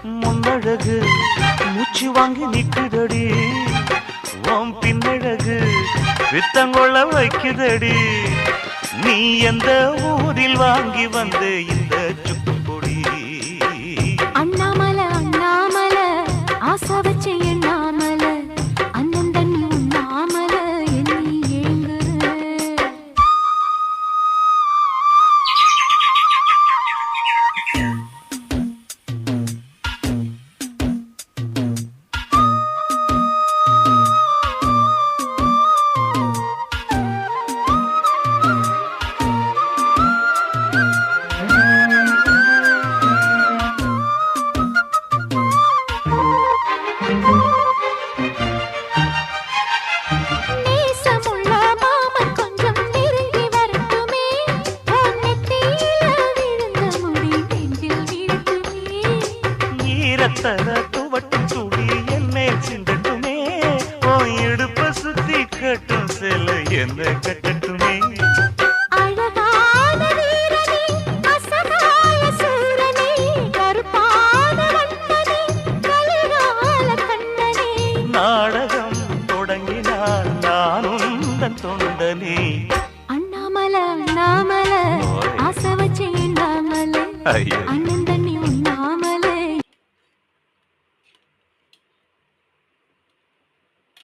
முன்னழகு மூச்சு வாங்கி நிக்குதடி ஓம் பின்னழகு வித்தங்கொள்ள வைக்குதடி நீ எந்த ஊரில் வாங்கி வந்த இந்த சுக்கு பொடி அண்ணாமலை அண்ணாமலை ஆசை வச்சு எண்ணாமலை அண்ணன் தண்ணி உண்ணாமலை எண்ணி ஏங்குற துவட்டும் சுடி என்னை சிந்தட்டுமே ஓ இடுப்ப சுத்தி கட்டும் சில என்ன கட்டட்டுமே நாடகம் தொடங்கினால் நானும் தன் தொண்டனே அண்ணாமலை அண்ணாமலை ஆசை வச்சு எண்ணாமலை